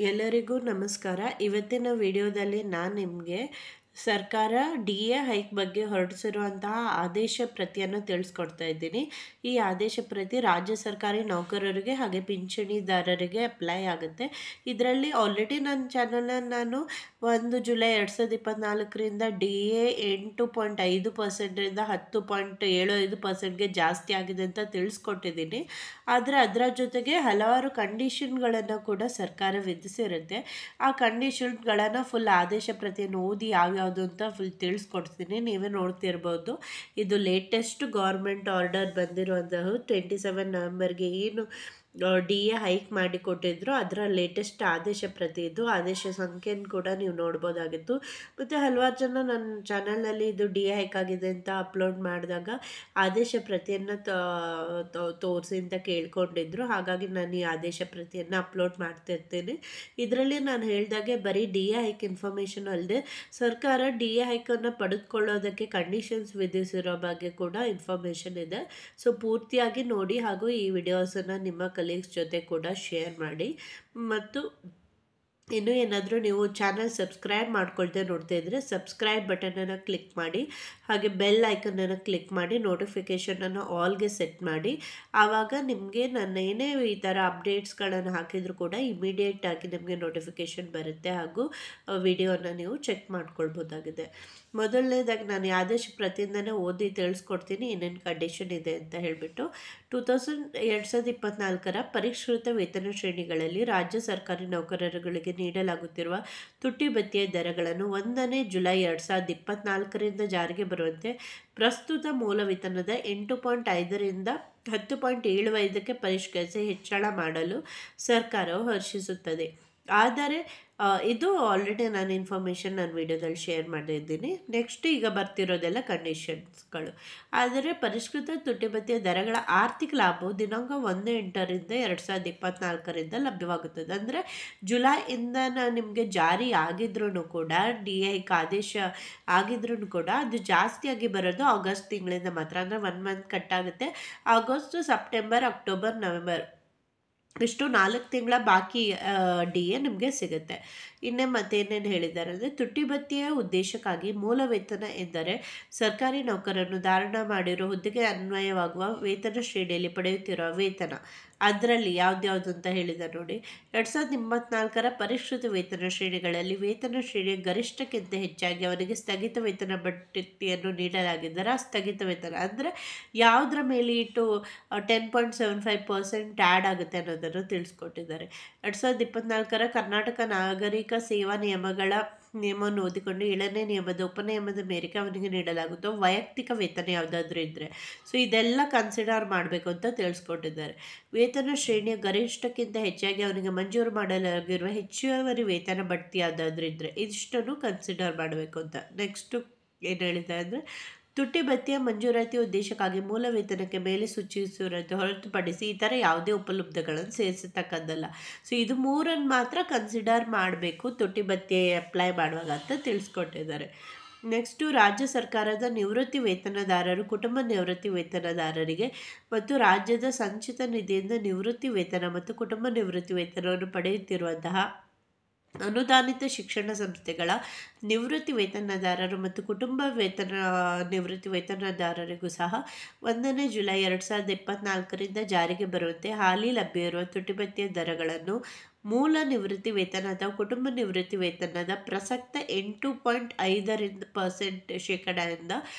ಎಲ್ಲರಿಗೂ ನಮಸ್ಕಾರ. ಇವತ್ತಿನ ವಿಡಿಯೋದಲ್ಲಿ ನಾನು ನಿಮಗೆ ಸರ್ಕಾರ ಡಿ.ಎ ಹೈಕ್ ಬಗ್ಗೆ ಹೊರಡಿಸಿರುವಂತಹ ಆದೇಶ ಪ್ರತಿಯನ್ನು ತಿಳಿಸ್ಕೊಡ್ತಾ ಇದ್ದೀನಿ. ಈ ಆದೇಶ ಪ್ರತಿ ರಾಜ್ಯ ಸರ್ಕಾರಿ ನೌಕರರಿಗೆ ಹಾಗೆ ಪಿಂಚಣಿದಾರರಿಗೆ ಅಪ್ಲೈ ಆಗುತ್ತೆ. ಇದರಲ್ಲಿ ಆಲ್ರೆಡಿ ನನ್ನ ಚಾನಲನ್ನು ನಾನು 1 ಜುಲೈ 2024ರಿಂದ ಡಿ.ಎ 8.5%ರಿಂದ 10.75%ಗೆ ಜಾಸ್ತಿ ಆಗಿದೆ ಅಂತ ತಿಳಿಸ್ಕೊಟ್ಟಿದ್ದೀನಿ. ಆದರೆ ಅದರ ಜೊತೆಗೆ ಹಲವಾರು ಕಂಡೀಷನ್ಗಳನ್ನು ಕೂಡ ಸರ್ಕಾರ ವಿಧಿಸಿರುತ್ತೆ. ಆ ಕಂಡೀಷನ್ಗಳನ್ನು ಫುಲ್ ಆದೇಶ ಪ್ರತಿಯನ್ನು ಓದಿ ಯಾವ್ಯಾವುದು ಅಂತ ಫುಲ್ ತಿಳಿಸ್ಕೊಡ್ತೀನಿ. ನೀವೇ ನೋಡ್ತಿರ್ಬೋದು. ಇದು ಲೇಟೆಸ್ಟ್ ಗೌರ್ಮೆಂಟ್ ಆರ್ಡರ್ ಬಂದಿರುವಂತಹ 27 ನವೆಂಬರ್ಗೆ ಏನು ಡಿ.ಎ ಹೈಕ್ ಮಾಡಿ ಕೊಟ್ಟಿದ್ರು ಅದರ ಲೇಟೆಸ್ಟ್ ಆದೇಶ ಪ್ರತಿ ಇದು. ಆದೇಶ ಸಂಖ್ಯೆಯನ್ನು ಕೂಡ ನೀವು ನೋಡ್ಬೋದಾಗಿತ್ತು. ಮತ್ತು ಹಲವಾರು ಜನ ನನ್ನ ಚಾನಲ್ನಲ್ಲಿ ಇದು ಡಿ.ಎ ಹೈಕ್ ಆಗಿದೆ ಅಂತ ಅಪ್ಲೋಡ್ ಮಾಡಿದಾಗ ಆದೇಶ ಪ್ರತಿಯನ್ನು ತೋರಿಸಿ ಅಂತ ಕೇಳ್ಕೊಂಡಿದ್ರು. ಹಾಗಾಗಿ ನಾನು ಈ ಆದೇಶ ಪ್ರತಿಯನ್ನು ಅಪ್ಲೋಡ್ ಮಾಡ್ತಿರ್ತೀನಿ. ಇದರಲ್ಲಿ ನಾನು ಹೇಳಿದಾಗೆ ಬರೀ ಡಿ.ಎ ಹೈಕ್ ಇನ್ಫಾರ್ಮೇಷನ್ ಅಲ್ಲದೆ ಸರ್ಕಾರ ಡಿ.ಎ ಹೈಕನ್ನು ಪಡೆದುಕೊಳ್ಳೋದಕ್ಕೆ ಕಂಡೀಷನ್ಸ್ ವಿಧಿಸಿರೋ ಬಗ್ಗೆ ಕೂಡ ಇನ್ಫಾರ್ಮೇಷನ್ ಇದೆ. ಸೊ ಪೂರ್ತಿಯಾಗಿ ನೋಡಿ ಹಾಗೂ ಈ ವಿಡಿಯೋಸನ್ನು ನಿಮ್ಮ ಕಲೀಗ್ಸ್ ಜೊತೆ ಕೂಡ ಶೇರ್ ಮಾಡಿ. ಮತ್ತು ಇನ್ನೂ ಏನಾದರೂ ನೀವು ಚಾನಲ್ ಸಬ್ಸ್ಕ್ರೈಬ್ ಮಾಡ್ಕೊಳ್ದೆ ನೋಡ್ತಾ ಇದ್ದರೆ ಸಬ್ಸ್ಕ್ರೈಬ್ ಬಟನನ್ನು ಕ್ಲಿಕ್ ಮಾಡಿ, ಹಾಗೆ ಬೆಲ್ ಐಕನನ್ನು ಕ್ಲಿಕ್ ಮಾಡಿ ನೋಟಿಫಿಕೇಷನನ್ನು ಆಲ್ಗೆ ಸೆಟ್ ಮಾಡಿ. ಆವಾಗ ನಿಮಗೆ ನಾನು ಏನೇ ಈ ಥರ ಅಪ್ಡೇಟ್ಸ್ಗಳನ್ನು ಹಾಕಿದರೂ ಕೂಡ ಇಮಿಡಿಯೇಟಾಗಿ ನಿಮಗೆ ನೋಟಿಫಿಕೇಷನ್ ಬರುತ್ತೆ ಹಾಗೂ ವಿಡಿಯೋನ ನೀವು ಚೆಕ್ ಮಾಡ್ಕೊಳ್ಬೋದಾಗಿದೆ. ಮೊದಲನೇದಾಗಿ ನಾನು ಆದೇಶ ಪ್ರತಿಯಿಂದನೇ ಓದಿ ತಿಳಿಸ್ಕೊಡ್ತೀನಿ ಏನೇನು ಕಂಡೀಷನ್ ಇದೆ ಅಂತ ಹೇಳಿಬಿಟ್ಟು. 2024ರ ಪರಿಷ್ಕೃತ ವೇತನ ಶ್ರೇಣಿಗಳಲ್ಲಿ ರಾಜ್ಯ ಸರ್ಕಾರಿ ನೌಕರರುಗಳಿಗೆ ನೀಡಲಾಗುತ್ತಿರುವ ತುಟ್ಟಿ ಭತ್ಯೆಯ ದರಗಳನ್ನು 1ನೇ ಜುಲೈ 2024ರಿಂದ ಜಾರಿಗೆ ಬರುವಂತೆ ಪ್ರಸ್ತುತ ಮೂಲ ವೇತನದ 8.5ರಿಂದ 10.75ಕ್ಕೆ ಪರಿಷ್ಕರಿಸಿ ಹೆಚ್ಚಳ ಮಾಡಲು ಸರ್ಕಾರವು ಹರ್ಷಿಸುತ್ತದೆ. ಆದರೆ ಇದು ಆಲ್ರೆಡಿ ನಾನು ಇನ್ಫಾರ್ಮೇಷನ್ ನನ್ನ ವಿಡಿಯೋದಲ್ಲಿ ಶೇರ್ ಮಾಡಿದ್ದೀನಿ. ನೆಕ್ಸ್ಟ್ ಈಗ ಬರ್ತಿರೋದೆಲ್ಲ ಕಂಡೀಷನ್ಸ್ಗಳು. ಆದರೆ ಪರಿಷ್ಕೃತ ತುಟ್ಟಿ ಭತ್ಯೆಯ ದರಗಳ ಆರ್ಥಿಕ ಲಾಭವು ದಿನಾಂಕ 1/8/2024ರಿಂದ ಲಭ್ಯವಾಗುತ್ತದೆ. ಅಂದರೆ ಜುಲೈಯಿಂದ ನಿಮಗೆ ಜಾರಿ ಆಗಿದ್ರೂ ಕೂಡ ಡಿ.ಎ ಹೈಕ್ ಆದೇಶ ಆಗಿದ್ರೂ ಕೂಡ ಅದು ಜಾಸ್ತಿಯಾಗಿ ಬರೋದು ಆಗಸ್ಟ್ ತಿಂಗಳಿಂದ ಮಾತ್ರ. ಅಂದರೆ 1 ಮಂತ್ ಕಟ್ಟಾಗುತ್ತೆ. ಆಗಸ್ಟ್, ಸೆಪ್ಟೆಂಬರ್, ಅಕ್ಟೋಬರ್, ನವೆಂಬರ್ ಇಷ್ಟು 4 ತಿಂಗಳ ಬಾಕಿ ಡಿ.ಎ ನಿಮಗೆ ಸಿಗುತ್ತೆ. ಇನ್ನೇ ಮತ್ತೇನೇನು ಹೇಳಿದ್ದಾರೆ ಅಂದರೆ ತುಟ್ಟಿ ಭತ್ಯೆಯ ಉದ್ದೇಶಕ್ಕಾಗಿ ಮೂಲ ವೇತನ ಎಂದರೆ ಸರ್ಕಾರಿ ನೌಕರನ್ನು ಧಾರಣ ಮಾಡಿರೋ ಹುದ್ದೆಗೆ ಅನ್ವಯವಾಗುವ ವೇತನ ಶ್ರೇಣಿಯಲ್ಲಿ ಪಡೆಯುತ್ತಿರುವ ವೇತನ. ಅದರಲ್ಲಿ ಯಾವ್ದ್ಯಾವುದು ಅಂತ ಹೇಳಿದ್ದಾರೆ ನೋಡಿ. 2024ರ ಪರಿಷ್ಕೃತ ವೇತನ ಶ್ರೇಣಿಗಳಲ್ಲಿ ವೇತನ ಶ್ರೇಣಿಯ ಗರಿಷ್ಠಕ್ಕಿಂತ ಹೆಚ್ಚಾಗಿ ಅವನಿಗೆ ಸ್ಥಗಿತ ವೇತನ ಬಡ್ತಿಯನ್ನು ನೀಡಲಾಗಿದ್ದರೆ ಆ ಸ್ಥಗಿತ ವೇತನ ಅಂದರೆ ಯಾವುದರ ಮೇಲೆ ಇಟ್ಟು 10.75% ಆ್ಯಡ್ ಆಗುತ್ತೆ ಅನ್ನೋದನ್ನು ತಿಳಿಸ್ಕೊಟ್ಟಿದ್ದಾರೆ. 2024ರ ಕರ್ನಾಟಕ ನಾಗರಿಕ ಸೇವಾ ನಿಯಮವನ್ನು ಓದಿಕೊಂಡು 7ನೇ ನಿಯಮದ ಉಪನಿಯಮದ ಮೇರೆಗೆ ಅವನಿಗೆ ನೀಡಲಾಗುತ್ತೋ ವೈಯಕ್ತಿಕ ವೇತನ ಯಾವುದಾದ್ರೂ ಇದ್ದರೆ ಸೊ ಇದೆಲ್ಲ ಕನ್ಸಿಡರ್ ಮಾಡಬೇಕು ಅಂತ ತಿಳಿಸ್ಕೊಟ್ಟಿದ್ದಾರೆ. ವೇತನ ಶ್ರೇಣಿಯ ಗರಿಷ್ಠಕ್ಕಿಂತ ಹೆಚ್ಚಾಗಿ ಅವನಿಗೆ ಮಂಜೂರು ಮಾಡಲಾಗಿರುವ ಹೆಚ್ಚುವರಿ ವೇತನ ಬಡ್ತಿ ಯಾವುದಾದ್ರೂ ಇದ್ದರೆ ಇದಿಷ್ಟನ್ನು ಕನ್ಸಿಡರ್ ಮಾಡಬೇಕು ಅಂತ. ನೆಕ್ಸ್ಟು ಏನು ಹೇಳಿದ್ದಾರೆ ಅಂದರೆ ತುಟ್ಟಿ ಭತ್ಯೆಯ ಮಂಜೂರಾತಿ ಉದ್ದೇಶಕ್ಕಾಗಿ ಮೂಲ ವೇತನಕ್ಕೆ ಮೇಲೆ ಸೂಚಿಸಿರುವಂತೆ ಹೊರತುಪಡಿಸಿ ಇತರ ಯಾವುದೇ ಉಪಲಬ್ಧಗಳನ್ನು ಸೇರಿಸತಕ್ಕದ್ದಲ್ಲ. ಸೊ ಇದು ಮೂರನ್ನು ಮಾತ್ರ ಕನ್ಸಿಡರ್ ಮಾಡಬೇಕು ತುಟ್ಟಿ ಭತ್ಯೆ ಅಪ್ಲೈ ಮಾಡುವಾಗ ಅಂತ ತಿಳಿಸ್ಕೊಟ್ಟಿದ್ದಾರೆ. ನೆಕ್ಸ್ಟು ರಾಜ್ಯ ಸರ್ಕಾರದ ನಿವೃತ್ತಿ ವೇತನದಾರರು ಕುಟುಂಬ ನಿವೃತ್ತಿ ವೇತನದಾರರಿಗೆ ಮತ್ತು ರಾಜ್ಯದ ಸಂಚಿತ ನಿಧಿಯಿಂದ ನಿವೃತ್ತಿ ವೇತನ ಮತ್ತು ಕುಟುಂಬ ನಿವೃತ್ತಿ ವೇತನವನ್ನು ಪಡೆಯುತ್ತಿರುವಂತಹ ಅನುದಾನಿತ ಶಿಕ್ಷಣ ಸಂಸ್ಥೆಗಳ ನಿವೃತ್ತಿ ವೇತನದಾರರು ಮತ್ತು ಕುಟುಂಬ ನಿವೃತ್ತಿ ವೇತನದಾರರಿಗೂ ಸಹ 1ನೇ ಜುಲೈ 2024ರಿಂದ ಜಾರಿಗೆ ಬರುವಂತೆ ಹಾಲಿ ಲಭ್ಯ ಇರುವ ತುಟ್ಟಿ ಭತ್ಯೆಯ ದರಗಳನ್ನು ಮೂಲ ನಿವೃತ್ತಿ ವೇತನ ಅಥವಾ ಕುಟುಂಬ ನಿವೃತ್ತಿ ವೇತನದ ಪ್ರಸಕ್ತ 8.5% ಶೇಕಡಾದಿಂದ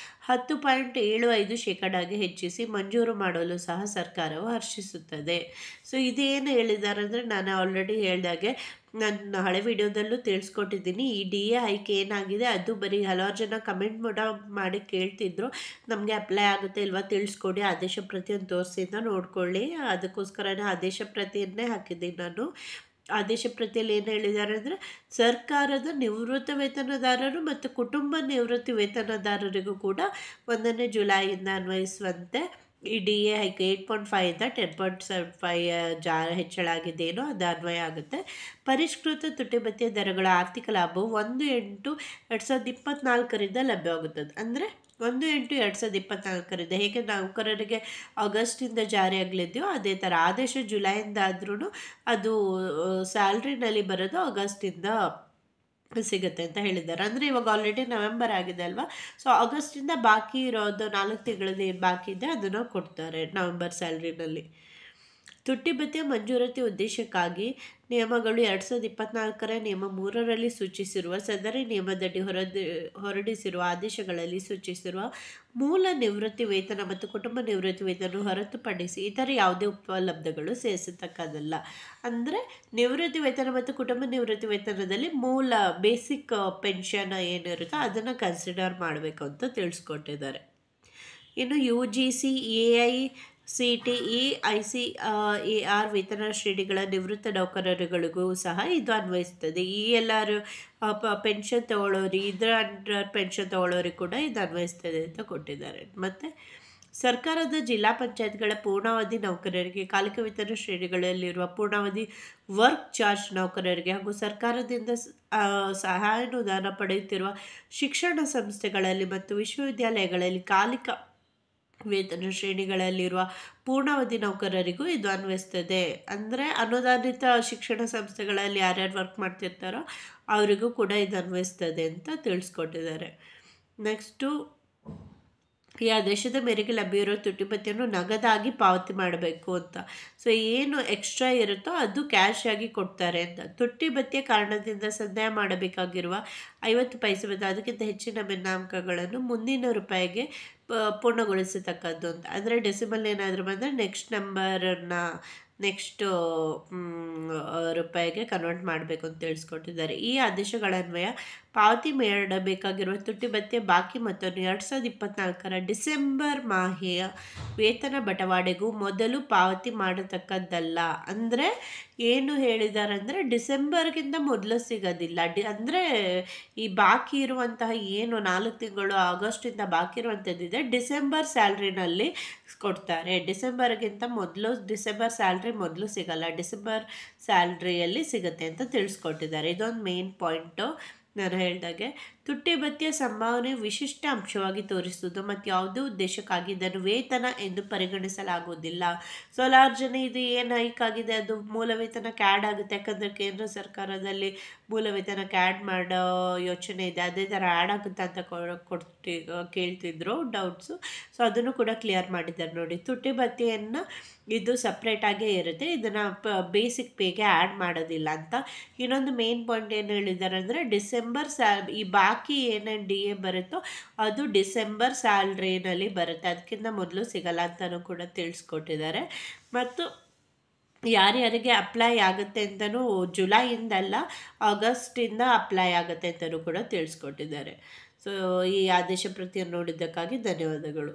10.75% ಹೆಚ್ಚಿಸಿ ಮಂಜೂರು ಮಾಡಲು ಸಹ ಸರ್ಕಾರವು ಹರ್ಷಿಸುತ್ತದೆ. ಸೊ ಇದೇನು ಹೇಳಿದ್ದಾರೆ ಅಂದರೆ ನಾನು ಆಲ್ರೆಡಿ ಹೇಳಿದಾಗೆ ನಾನು ಹಳೆ ವಿಡಿಯೋದಲ್ಲೂ ತಿಳಿಸ್ಕೊಟ್ಟಿದ್ದೀನಿ. ಈ ಡಿ.ಎ ಹೈಕ್ ಏನಾಗಿದೆ ಅದು ಬರೀ ಹಲವಾರು ಜನ ಕಮೆಂಟ್ ಮಾಡಿ ಕೇಳ್ತಿದ್ರು, ನಮಗೆ ಅಪ್ಲೈ ಆಗುತ್ತೆ ಇಲ್ವಾ ತಿಳಿಸ್ಕೊಡಿ, ಆದೇಶ ಪ್ರತಿಯನ್ನು ತೋರಿಸಿ ಅಂತ ನೋಡ್ಕೊಳ್ಳಿ. ಅದಕ್ಕೋಸ್ಕರನೇ ಆದೇಶ ಪ್ರತಿಯನ್ನೇ ಹಾಕಿದ್ದೀನಿ ನಾನು. ಆದೇಶ ಪ್ರತಿಯಲ್ಲಿ ಏನು ಹೇಳಿದ್ದಾರೆ ಅಂದರೆ ಸರ್ಕಾರದ ನಿವೃತ್ತ ವೇತನದಾರರು ಮತ್ತು ಕುಟುಂಬ ನಿವೃತ್ತಿ ವೇತನದಾರರಿಗೂ ಕೂಡ 1ನೇ ಜುಲೈಯಿಂದ ಅನ್ವಯಿಸುವಂತೆ ಈ ಡಿ.ಎ ಹೈಕ್ 8.5ಇಂದ 10.75 ಹೆಚ್ಚಳ ಆಗಿದೆಯೇನೋ ಅದು ಅನ್ವಯ ಆಗುತ್ತೆ. ಪರಿಷ್ಕೃತ ತುಟ್ಟಿ ಭತ್ಯೆಯ ದರಗಳ ಆರ್ಥಿಕ ಲಾಭವು 1/8/2024ರಿಂದ ಲಭ್ಯವಾಗುತ್ತದೆ. ಅಂದರೆ 1/8/2024 ಹೇಗೆ ನೌಕರರಿಗೆ ಆಗಸ್ಟಿಂದ ಜಾರಿಯಾಗಲಿದೆಯೋ ಅದೇ ಥರ ಆದೇಶ ಜುಲೈಯಿಂದ ಆದ್ರೂ ಅದು ಸ್ಯಾಲ್ರಿನಲ್ಲಿ ಬರೋದು ಆಗಸ್ಟಿಂದ ಸಿಗುತ್ತೆ ಅಂತ ಹೇಳಿದ್ದಾರೆ. ಅಂದರೆ ಇವಾಗ ಆಲ್ರೆಡಿ ನವೆಂಬರ್ ಆಗಿದೆ ಅಲ್ವಾ, ಸೊ ಆಗಸ್ಟಿಂದ ಬಾಕಿ ಇರೋದು 4 ತಿಂಗಳದ್ದು ಏನು ಬಾಕಿ ಇದೆ ಅದನ್ನು ಕೊಡ್ತಾರೆ ನವೆಂಬರ್ ಸ್ಯಾಲ್ರಿನಲ್ಲಿ. ತುಟ್ಟಿ ಭತ್ಯೆ ಮಂಜೂರಾತಿ ಉದ್ದೇಶಕ್ಕಾಗಿ ನಿಯಮಗಳು 2024 ನಿಯಮ 3ರಲ್ಲಿ ಸೂಚಿಸಿರುವ ಸದರಿ ನಿಯಮದಡಿ ಹೊರಡಿಸಿರುವ ಆದೇಶಗಳಲ್ಲಿ ಸೂಚಿಸಿರುವ ಮೂಲ ನಿವೃತ್ತಿ ವೇತನ ಮತ್ತು ಕುಟುಂಬ ನಿವೃತ್ತಿ ವೇತನ ಹೊರತುಪಡಿಸಿ ಇತರ ಯಾವುದೇ ಉಪಲಬ್ಧಗಳು ಸೇರಿಸತಕ್ಕದಲ್ಲ. ಅಂದರೆ ನಿವೃತ್ತಿ ವೇತನ ಮತ್ತು ಕುಟುಂಬ ನಿವೃತ್ತಿ ವೇತನದಲ್ಲಿ ಮೂಲ ಬೇಸಿಕ್ ಪೆನ್ಷನ್ ಏನಿರುತ್ತೋ ಅದನ್ನು ಕನ್ಸಿಡರ್ ಮಾಡಬೇಕು ಅಂತ ತಿಳಿಸ್ಕೊಟ್ಟಿದ್ದಾರೆ. ಇನ್ನು UGC, AICTE, ICAR ವೇತನ ಶ್ರೇಣಿಗಳ ನಿವೃತ್ತ ನೌಕರರುಗಳಿಗೂ ಸಹ ಇದು ಅನ್ವಯಿಸ್ತದೆ. ಈ ಎಲ್ಲರೂ ಪೆನ್ಷನ್ ತಗೊಳ್ಳೋರು, ಇದರ ಅಂಡರ್ ಪೆನ್ಷನ್ ತಗೊಳ್ಳೋರಿಗೆ ಕೂಡ ಇದು ಅನ್ವಯಿಸ್ತದೆ ಅಂತ ಕೊಟ್ಟಿದ್ದಾರೆ. ಮತ್ತು ಸರ್ಕಾರದ ಜಿಲ್ಲಾ ಪಂಚಾಯತ್ಗಳ ಪೂರ್ಣಾವಧಿ ನೌಕರರಿಗೆ, ಕಾಲಿಕ ವೇತನ ಶ್ರೇಣಿಗಳಲ್ಲಿರುವ ಪೂರ್ಣಾವಧಿ ವರ್ಕ್ ಚಾರ್ಜ್ ನೌಕರರಿಗೆ ಹಾಗೂ ಸರ್ಕಾರದಿಂದ ಸಹಾಯಧನ ಪಡೆಯುತ್ತಿರುವ ಶಿಕ್ಷಣ ಸಂಸ್ಥೆಗಳಲ್ಲಿ ಮತ್ತು ವಿಶ್ವವಿದ್ಯಾಲಯಗಳಲ್ಲಿ ಕಾಲಿಕ ವೇತನ ಶ್ರೇಣಿಗಳಲ್ಲಿರುವ ಪೂರ್ಣಾವಧಿ ನೌಕರರಿಗೂ ಇದು ಅನ್ವಯಿಸ್ತದೆ. ಅಂದರೆ ಅನುದಾನಿತ ಶಿಕ್ಷಣ ಸಂಸ್ಥೆಗಳಲ್ಲಿ ಯಾರ್ಯಾರು ವರ್ಕ್ ಮಾಡ್ತಿರ್ತಾರೋ ಅವರಿಗೂ ಕೂಡ ಇದು ಅನ್ವಯಿಸ್ತದೆ ಅಂತ ತಿಳಿಸ್ಕೊಟ್ಟಿದ್ದಾರೆ. ನೆಕ್ಸ್ಟು, ಈ ಆದೇಶದ ಮೇರೆಗೆ ಲಭ್ಯವಿರೋ ತುಟ್ಟಿ ಭತ್ಯೆಯನ್ನು ನಗದಾಗಿ ಪಾವತಿ ಮಾಡಬೇಕು ಅಂತ. ಸೊ ಏನು ಎಕ್ಸ್ಟ್ರಾ ಇರುತ್ತೋ ಅದು ಕ್ಯಾಶ್ ಆಗಿ ಕೊಡ್ತಾರೆ ಅಂತ. ತುಟ್ಟಿ ಭತ್ಯೆ ಕಾರಣದಿಂದ ಸಂದಾಯ ಮಾಡಬೇಕಾಗಿರುವ 50 ಪೈಸೆ ಮತ್ತು ಅದಕ್ಕಿಂತ ಹೆಚ್ಚಿನ ಭಿನ್ನಾಂಕಗಳನ್ನು ಮುಂದಿನ ರೂಪಾಯಿಗೆ ಪೂರ್ಣಗೊಳಿಸತಕ್ಕದ್ದು ಅಂತ. ಅಂದರೆ ಡೆಸಿಮಲ್ ಏನಾದರೂ ಬಂದರೆ ನೆಕ್ಸ್ಟ್ ರೂಪಾಯಿಗೆ ಕನ್ವರ್ಟ್ ಮಾಡಬೇಕು ಅಂತ ತಿಳಿಸ್ಕೊಟ್ಟಿದ್ದಾರೆ. ಈ ಆದೇಶಗಳನ್ವಯ ಪಾವತಿ ಮಾಡಬೇಕಾಗಿರುವ ತುಟ್ಟಿ ಭತ್ಯೆ ಬಾಕಿ ಮೊತ್ತವನ್ನು 2024 ಡಿಸೆಂಬರ್ ಮಾಹೆಯ ವೇತನ ಬಟವಾಡೆಗೂ ಮೊದಲು ಪಾವತಿ ಮಾಡತಕ್ಕದ್ದಲ್ಲ. ಅಂದರೆ ಏನು ಹೇಳಿದ್ದಾರೆ ಅಂದರೆ ಡಿಸೆಂಬರ್ಗಿಂತ ಮೊದಲು ಸಿಗೋದಿಲ್ಲ. ಅಂದರೆ ಈ ಬಾಕಿ ಇರುವಂತಹ ಏನು 4 ತಿಂಗಳು ಆಗಸ್ಟಿಂದ ಬಾಕಿ ಇರುವಂಥದ್ದಿದೆ ಡಿಸೆಂಬರ್ ಸ್ಯಾಲ್ರಿನಲ್ಲಿ ಕೊಡ್ತಾರೆ. ಡಿಸೆಂಬರ್ ಸ್ಯಾಲ್ರಿ ಮೊದಲು ಸಿಗಲ್ಲ, ಡಿಸೆಂಬರ್ ಸ್ಯಾಲ್ರಿಯಲ್ಲಿ ಸಿಗುತ್ತೆ ಅಂತ ತಿಳಿಸ್ಕೊಟ್ಟಿದ್ದಾರೆ. ಇದೊಂದು ಮೇನ್ ಪಾಯಿಂಟು. ನಾನು ಹೇಳಿದಾಗೆ ತುಟ್ಟಿ ಭತ್ಯೆ ಸಂಭಾವನೆ ವಿಶಿಷ್ಟ ಅಂಶವಾಗಿ ತೋರಿಸುವುದು ಮತ್ತು ಯಾವುದೇ ಉದ್ದೇಶಕ್ಕಾಗಿ ಇದನ್ನು ವೇತನ ಎಂದು ಪರಿಗಣಿಸಲಾಗುವುದಿಲ್ಲ. ಸೊ ಹಲವಾರು ಜನ ಇದು ಏನು ಹೈಕ್ ಆಗಿದೆ ಅದು ಮೂಲ ವೇತನಕ್ಕೆ ಆ್ಯಡ್ ಆಗುತ್ತೆ, ಯಾಕಂದರೆ ಕೇಂದ್ರ ಸರ್ಕಾರದಲ್ಲಿ ಮೂಲ ವೇತನಕ್ಕೆ ಆ್ಯಡ್ ಮಾಡೋ ಯೋಚನೆ ಇದೆ, ಅದೇ ಥರ ಆ್ಯಡ್ ಆಗುತ್ತೆ ಅಂತ ಕೇಳ್ತಿದ್ರು ಡೌಟ್ಸು. ಸೊ ಅದನ್ನು ಕೂಡ ಕ್ಲಿಯರ್ ಮಾಡಿದ್ದಾರೆ ನೋಡಿ. ತುಟ್ಟಿ ಭತ್ಯೆಯನ್ನು ಇದು ಸಪ್ರೇಟಾಗೇ ಇರುತ್ತೆ, ಇದನ್ನು ಬೇಸಿಕ್ ಪೇಗೆ ಆ್ಯಡ್ ಮಾಡೋದಿಲ್ಲ ಅಂತ. ಇನ್ನೊಂದು ಮೇನ್ ಪಾಯಿಂಟ್ ಏನು ಹೇಳಿದ್ದಾರೆ ಅಂದರೆ ಈ ಬಾಕಿ ಏನೇನು DA ಬರುತ್ತೋ ಅದು ಡಿಸೆಂಬರ್ ಸ್ಯಾಲ್ರಿನಲ್ಲಿ ಬರುತ್ತೆ, ಅದಕ್ಕಿಂತ ಮೊದಲು ಸಿಗಲ್ಲ ಅಂತಲೂ ಕೂಡ ತಿಳಿಸ್ಕೊಟ್ಟಿದ್ದಾರೆ. ಮತ್ತು ಯಾರ್ಯಾರಿಗೆ ಅಪ್ಲೈ ಆಗುತ್ತೆ ಅಂತಲೂ ಜುಲೈಯಿಂದಲ್ಲ ಆಗಸ್ಟಿಂದ ಅಪ್ಲೈ ಆಗುತ್ತೆ ಅಂತಲೂ ಕೂಡ ತಿಳಿಸ್ಕೊಟ್ಟಿದ್ದಾರೆ. ಸೊ ಈ ಆದೇಶ ಪ್ರತಿಯನ್ನು ನೋಡಿದ್ದಕ್ಕಾಗಿ ಧನ್ಯವಾದಗಳು.